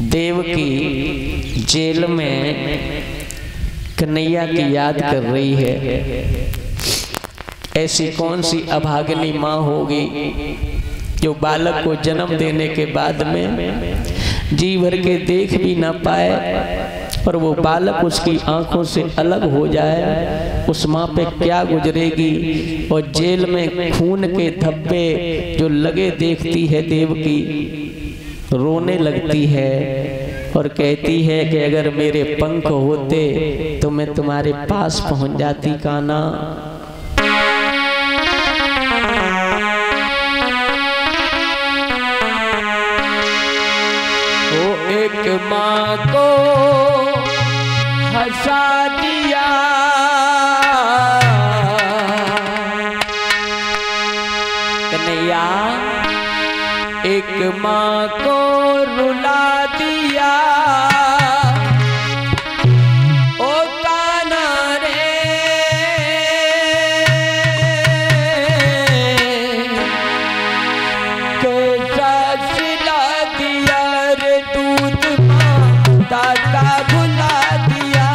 Devaki jail में कन्हैया की याद कर रही है। ऐसी कौन सी अभागिनी माँ होगी जो बालक को जन्म देने के बाद में जी भर के देख भी ना पाए और वो बालक उसकी आंखों से अलग हो जाए। उस माँ पे क्या गुजरेगी। और जेल में खून के धब्बे जो लगे देखती है देवकी, रोने लगती है और कहती है कि अगर मेरे पंख होते तो मैं तुम्हारे पास पहुंच जाती कान्हा। एक माँ को हंसा दिया, कन्हैया एक माँ को रुला दिया। ओ कान्हा रे कैसा सिला दिया रे दूध माता का भुला दिया।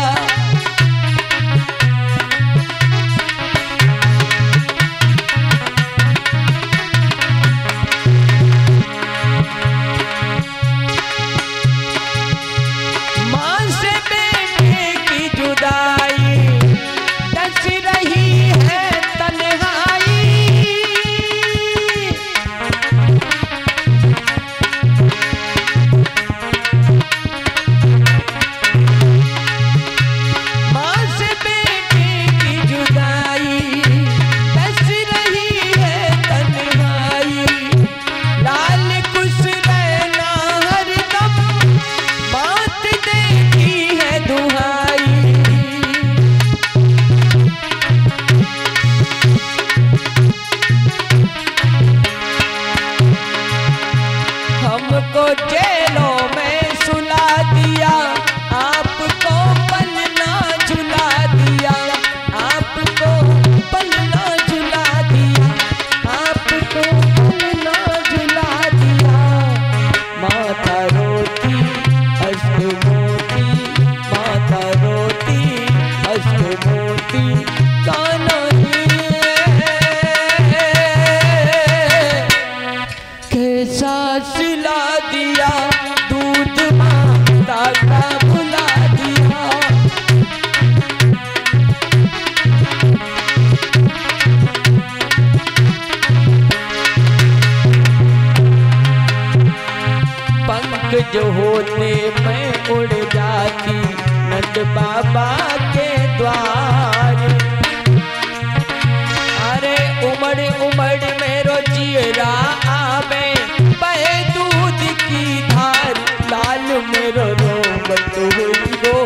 माँ से बेटे की जुदाई दस रही है तन्हाई। माँ से बेटे की जुदाई दस रही है तन्हाई। लाल खुश रहना हरदम बात देती है दुहाई। हमको जेलों में सुला दिया, आपको पलना झुला दिया। आपको पलना झुला दिया, आपको पलना झुला दिया। माता रोती अष्ट मोती, माता रोती अष्ट मोती कान्हा कैसा सिला दिया दूध माता का भुला दिया। पंख जो होते मैं उड़ जाती नंद बाबा के द्वार। अरे उमड़ उमड़ मेरो जियरा आवे बहे दूध की धार। लाल मेरो रोबत हुई गो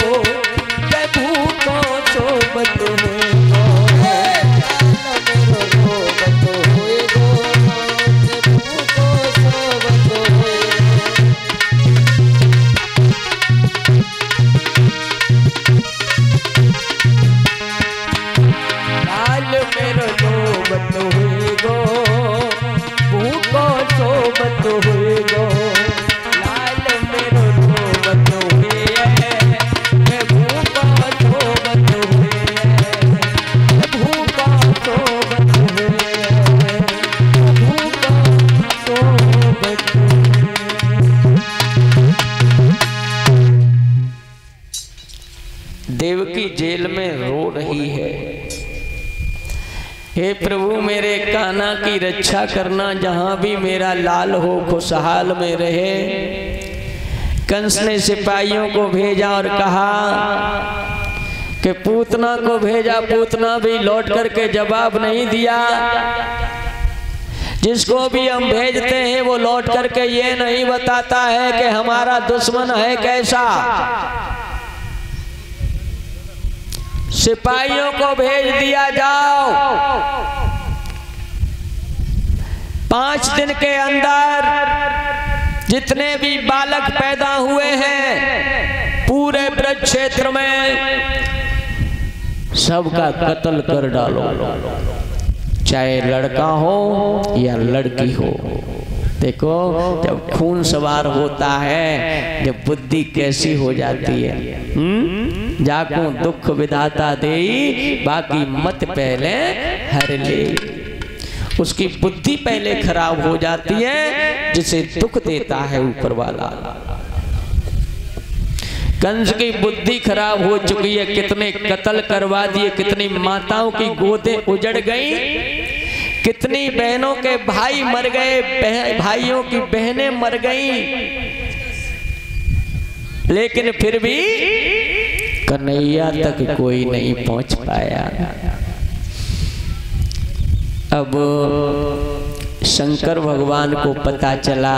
प्रभु को सोबत हुई गो। लाल मेरो रोबत हुई गो प्रभु को सोबत हुई गो। लाल मेरो रोबत हुई गो भूको सोबत हुई गो। लाल मेरो रोबत हुई है मैं भूको सोबत हुई है। भूको सोबत हुई है, भूको सोबत हुई। देवकी जेल में रो रही है। हे प्रभु मेरे कान्हा की रक्षा करना, जहां भी मेरा लाल हो खुशहाल में रहे। कंस ने सिपाहियों को भेजा और कहा कि पूतना को भेजा, पूतना भी लौट करके जवाब नहीं दिया। जिसको भी हम भेजते हैं वो लौट करके ये नहीं बताता है कि हमारा दुश्मन है कैसा। सिपाहियों को भेज दिया, जाओ 5 दिन के अंदर जितने भी बालक पैदा हुए हैं पूरे ब्रज क्षेत्र में सबका कत्ल कर डालो, चाहे लड़का हो या लड़की हो। देखो जब खून सवार होता है, जब बुद्धि कैसी हो जाती है। जाको दुख विधाता देई, बाकी मत पहले हर ले। उसकी बुद्धि पहले खराब हो जाती है, जिसे दुख देता है ऊपर वाला। कंस की बुद्धि खराब हो चुकी है, कितने कत्ल करवा दिए, कितनी माताओं की गोदें उजड़ गई, कितनी बहनों के भाई मर गए, भाइयों की बहनें मर गई, लेकिन फिर भी कन्हैया तक कोई नहीं पहुंच पाया। अब शंकर भगवान को पता चला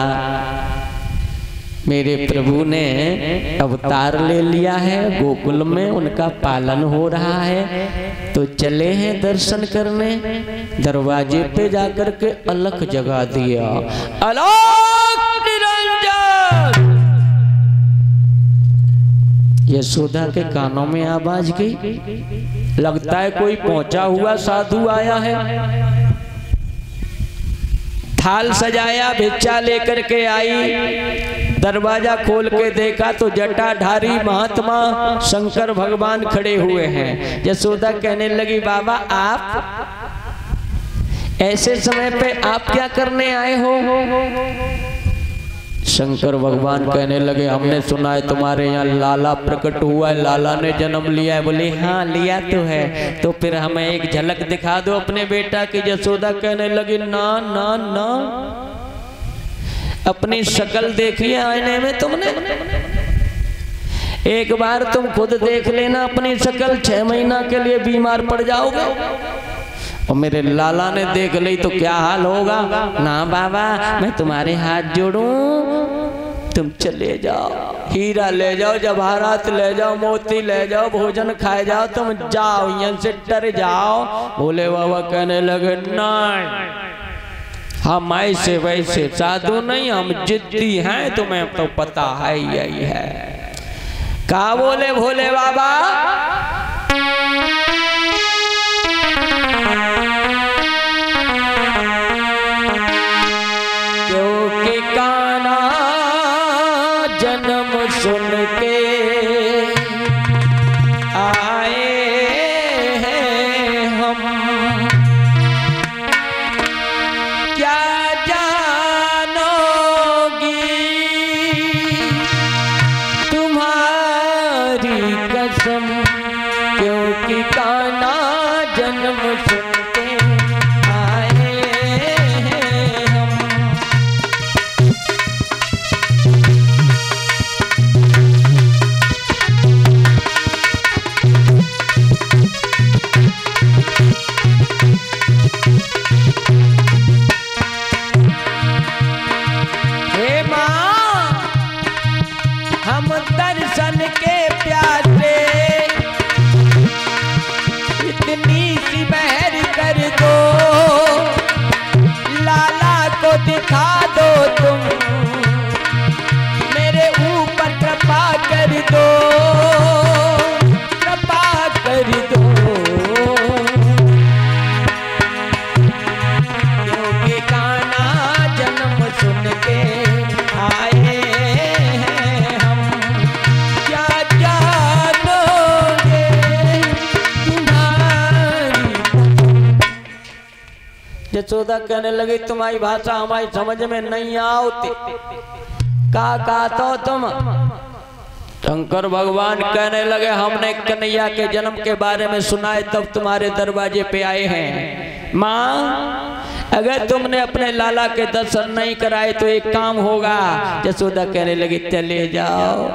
मेरे प्रभु ने अवतार ले लिया है, गोकुल में उनका पालन हो रहा है, तो चले हैं दर्शन करने। दरवाजे पे जाकर के अलख जगा दिया, अलख निरंजन। यशोदा के कानों में आवाज गई, लगता है कोई पहुंचा हुआ साधु आया है। थाल सजाया, भिक्षा लेकर के आई, दरवाजा खोल के देखा तो जटाधारी महात्मा शंकर भगवान खड़े हुए हैं। यशोदा कहने लगी, बाबा आप ऐसे समय पे आप क्या करने आए हो? शंकर भगवान कहने लगे, हमने सुना है तुम्हारे यहाँ लाला प्रकट हुआ है, लाला ने जन्म लिया है। बोले हाँ लिया तो है, तो फिर हमें एक झलक दिखा दो अपने बेटा की। यशोदा कहने लगी, ना ना ना, अपनी शक्ल देखी है आईने में तुमने? एक बार तुम खुद देख लेना अपनी शक्ल, 6 महीना के लिए बीमार पड़ जाओगे। और मेरे लाला ने देख ली तो क्या हाल होगा? ना बाबा, मैं तुम्हारे हाथ जोड़ूं, तुम चले जाओ, हीरा ले जाओ, जवाहरात ले जाओ, मोती ले जाओ, भोजन खाए जाओ, तुम जाओ, यहाँ से डर जाओ। भोले बाबा कहने लगे, नहीं, हम ऐसे वैसे साधु नहीं, हम जिद्दी हैं, तुम्हें तो पता है यही है। कहा बोले भोले बाबा? क्योंकि कान्हा जन्म सुन के आए हैं हम, क्या जानोगी तुम्हारी कसम, क्योंकि कान्हा जन्म सुन के आए हैं हम। हे माँ, हम दर्शन के प्यासे, इतनी सी मेहर कर दो, लाला को दिखा दो तुम, मेरे ऊपर कृपा कर दो, कृपा कर दो। क्योंकि कान्हा जन्म सुन के आए हैं हम, क्या जानोगे तुम्हारी। यशोदा कहने लगी, तुम्हारी भाषा हमारी समझ में नहीं आती, का तो तुम? शंकर भगवान कहने लगे, हमने कन्हैया के जन्म के बारे में सुना है, तब तुम्हारे दरवाजे पे आए हैं। माँ, अगर तुमने अपने लाला के दर्शन नहीं कराए तो एक काम होगा। यशोदा कहने लगी, चले जाओ,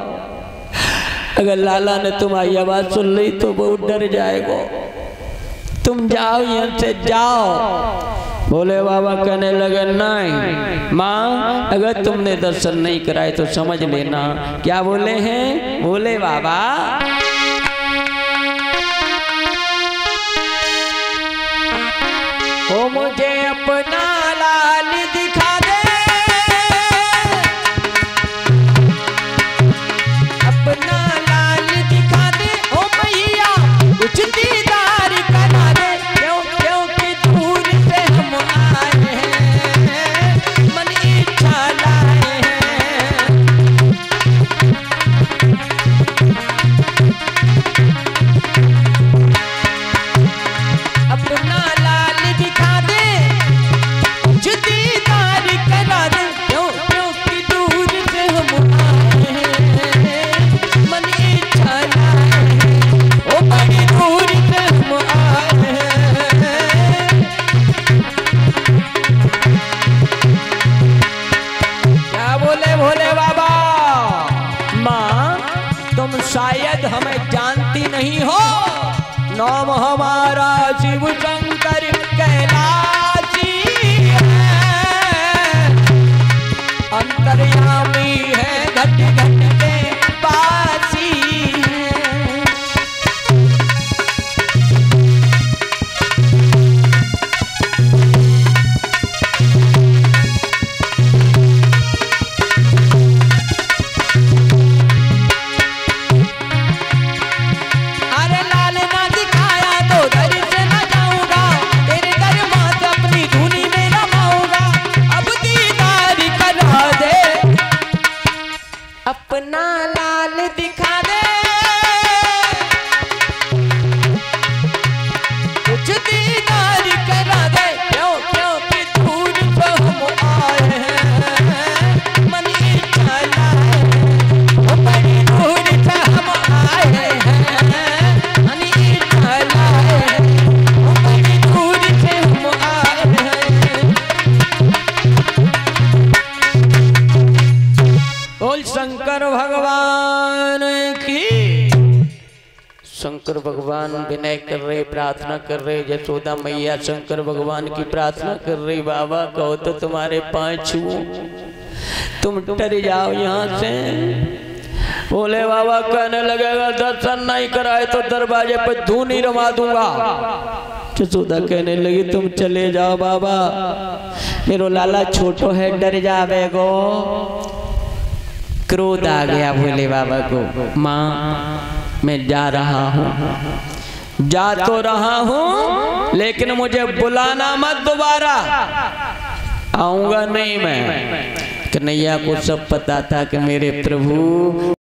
अगर लाला ने तुम्हारी आवाज सुन ली तो बहुत डर जाएगा, तुम जाओ, यहाँ से जाओ। भोले बाबा कहने लगे, नहीं माँ, अगर तुमने दर्शन नहीं कराए तो समझ लेना। क्या बोले हैं भोले बाबा? ओ मुझे अपना लाल दिखा दे, अपना लाल दिखा दे, ओ मैया कुछ दीदार करा दे, क्योंकि दूर से हम आए हैं, मन इच्छा शायद हमें जानती नहीं हो। नाम हमारा शिव शंकर कैलाशी है, अंतर्यामी है, घट घट के पासी है। अपना लाल दिखा दे, कुछ दीदार करा दे, क्यों क्यों कि दूर से हम आए हैं, मन इच्छा लाए, बड़ी दूर से हम आए हैं, मन इच्छा लाए, बड़ी दूर से हम आए हैं। बोल शंकर भगवान की। शंकर भगवान विनय कर रहे, प्रार्थना कर रहे। यशोदा मैया शंकर भगवान की प्रार्थना कर रही, बाबा कहो तो तुम्हारे पांव छूओ, तुम डर जाओ यहाँ से। बोले बाबा कहने लगेगा दर्शन नहीं कराए तो दरवाजे पर धूनी रमा दूंगा। यशोदा कहने लगी तुम चले जाओ बाबा, मेरो लाला छोटो है, डर जावेगो। क्रोध आ गया भोले बाबा को। माँ मैं जा रहा हूँ, जा तो रहा हूँ, लेकिन मुझे बुलाना मत दोबारा, आऊंगा नहीं मैं। कन्हैया को सब पता था कि मेरे प्रभु